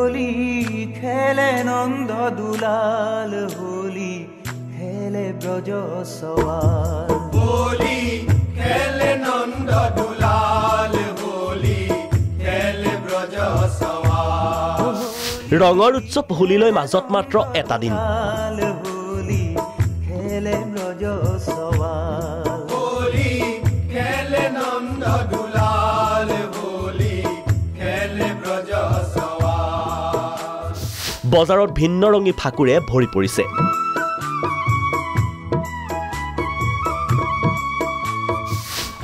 হোলি খেলে নন্দ দুলাল হোলি খেলে ব্ৰজ সওয়াল হোলি খেলে নন্দ দুলাল হোলি খেলে ব্ৰজ সওয়াল ৰঙৰ উৎসৱ হোলীলৈ মাজত মাত্ৰ এটা দিন হোলি খেলে ব্ৰজ সওয়াল হোলি খেলে নন্দ দুলাল হোলি খেলে ব্ৰজ সওয়াল বজাৰত ভিন্ন ৰঙী ফাকুৰে ভৰি পৰিছে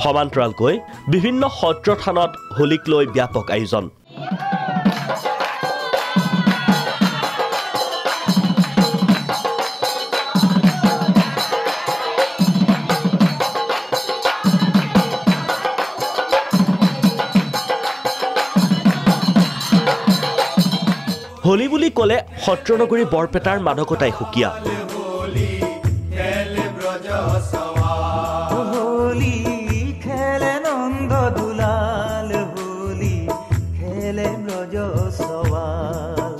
সমান্তৰালকৈ বিভিন্ন সত্ৰ থানত হোলীক লৈ ব্যাপক আয়োজন হোলী বুলি ক'লে সত্ৰনগৰী বৰপেটাৰ মাদকতাই সুকীয়া হোলি খেলে ব্রজ সওয়াল হোলি খেলে নন্দ দুলাল হোলি খেলে ব্রজ সওয়াল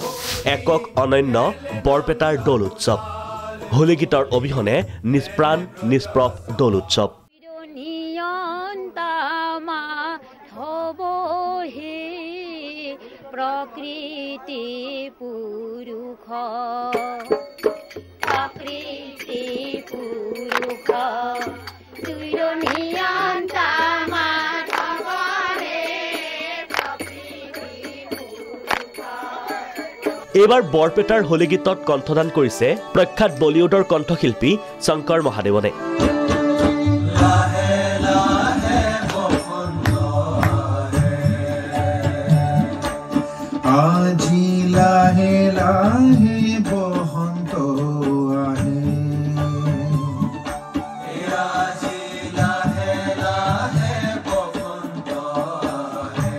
একক অনন্য বৰপেটাৰ দোল উৎসৱ হোলী গীতৰ অবিহনে নিষ্প্ৰাণ নিষ্প্ৰভ দোল উৎসৱ প্ৰকৃতি পুৰুষ এইবাৰ বৰপেটাৰ হোলী গীতত কণ্ঠদান কৰিছে প্ৰখ্যাত বলিউডৰ কণ্ঠশিল্পী শংকৰ মহাদেৱনে আজি লাহে লাহে বসন্ত আহে আজি লাহে লাহে বসন্ত আহে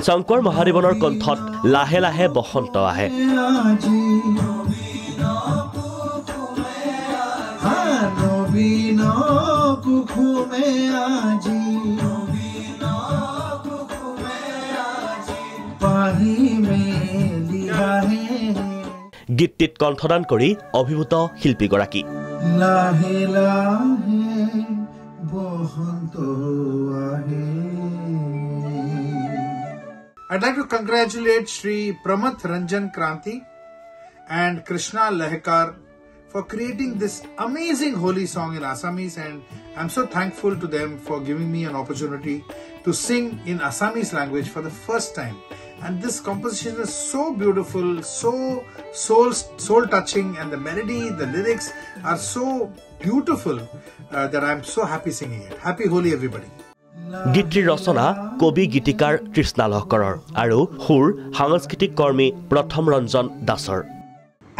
শংকৰ মহাদেৱনৰ কণ্ঠত লাহে লাহে বসন্ত আহে আজি নবীন কুসুমে আজি গীতটিত কণ্ঠদান কৰি অভিভূত শিল্পীগৰাকী লাহে লাহে বসন্ত আহে I'd like to congratulate Shri Pramath Ranjan Kranti and Krishna Lahekar for creating this amazing holy song in Assamese, and I'm so thankful to them for giving me an opportunity to sing in Assamese language for the first time. And this composition is so beautiful, so soul touching, and the melody, the lyrics are so beautiful that I'm so happy singing it. Happy Holi, everybody. গীতটিৰ ৰচনা কবি গীতিকাৰ কৃষ্ণা লহকৰৰ আৰু সুৰ সাংস্কৃতিক কৰ্মী প্ৰথম ৰঞ্জন দাসৰ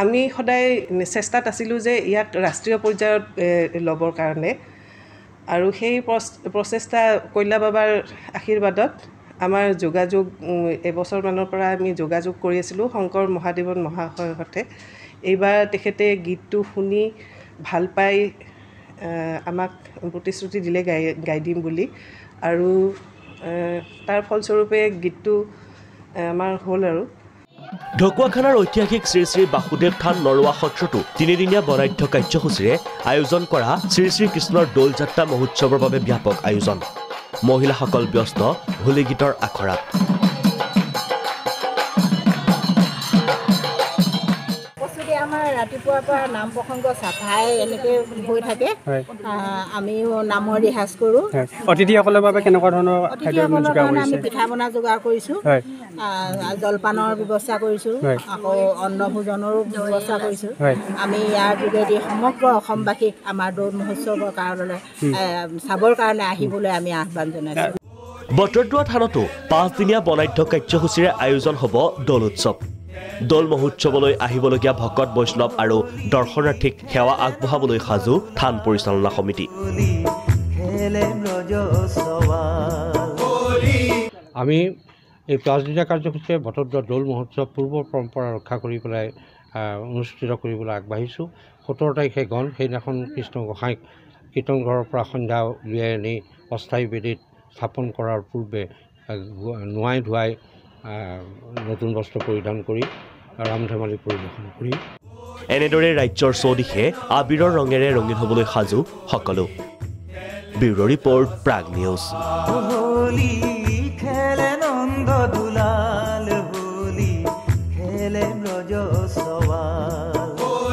আমি সদায় চেষ্টাত আছিলোঁ যে ইয়াক ৰাষ্ট্ৰীয় পৰ্যায়ত ল'বৰ কাৰণে আৰু সেই প্ৰচেষ্টা কৈলা বাবাৰ আশীৰ্বাদত আমাৰ যোগাযোগ এবছৰমানৰ পৰা আমি যোগাযোগ কৰি আছিলোঁ শংকৰ মহাদেৱন মহাশয়ৰ সৈতে এইবাৰ তেখেতে গীতটো শুনি ভাল পাই আমাক প্ৰতিশ্ৰুতি দিলে গাই দিম বুলি আৰু তাৰ ফলস্বৰূপে গীতটো আমাৰ হ'ল আৰু ঢকুৱাখানাৰ ঐতিহাসিক শ্ৰী শ্ৰী বাসুদেৱ থান নৰোৱা সত্ৰতো তিনিদিনীয়া বৰ্ণাঢ্য কাৰ্যসূচীৰে আয়োজন কৰা শ্ৰী শ্ৰী কৃষ্ণৰ দৌল যাত্ৰা মহোৎসৱৰ বাবে ব্যাপক আয়োজন মহিলাসকল ব্যস্ত হোলী গীতৰ আখৰাত আমাৰ ৰাতিপুৱাৰ পৰা নাম প্ৰসংগ চাফাই এনেকৈ হৈ থাকে আমিও নামৰ ৰিহাজ কৰোঁ অতিথিসকলৰ বাবে কেনেকুৱা ধৰণৰ আমি পিঠা পনা যোগাৰ কৰিছোঁ জলপানৰ ব্যৱস্থা কৰিছোঁ আকৌ অন্নভোজনৰো ব্যৱস্থা কৰিছোঁ আমি ইয়াৰ যোগেদি সমগ্ৰ অসমবাসীক আমাৰ দৌল মহোৎসৱৰ কাৰণলৈ চাবৰ কাৰণে আহিবলৈ আমি আহ্বান জনাইছোঁ বটদ্ৰৱা থানতো 5 দিনীয়া বৰ্ণাঢ্য কাৰ্যসূচীৰে আয়োজন হ'ব দৌল উৎসৱ দৌল মহোৎসৱলৈ আহিবলগীয়া ভকত বৈষ্ণৱ আৰু দৰ্শনাৰ্থীক সেৱা আগবঢ়াবলৈ সাজু থান পৰিচালনা সমিতি আমি এই 5 দিনীয়া কাৰ্যসূচীৰে বটদ্ৰৱা দৌল মহোৎসৱ পূৰ্বৰ পৰম্পৰা ৰক্ষা কৰি পেলাই অনুষ্ঠিত কৰিবলৈ আগবাঢ়িছোঁ 17 তাৰিখে গণ সেইদিনাখন কৃষ্ণ গোসাঁইক কীৰ্তন ঘৰৰ পৰা সন্ধ্যা উলিয়াই আনি অস্থায়ী বেদীত স্থাপন কৰাৰ পূৰ্বে নোৱাই ধুৱাই নতুন বস্ত্ৰ পৰিধান কৰি ৰাম ধেমালি পৰিৱেশন কৰি এনেদৰে ৰাজ্যৰ চৌদিশে আবিৰৰ ৰঙেৰে ৰঙীন হ'বলৈ সাজু সকলো। Bureau' report, Prag news. Holi খেলে নন্দ দুলাল, হোলি খেলে ব্ৰজ সৱাল।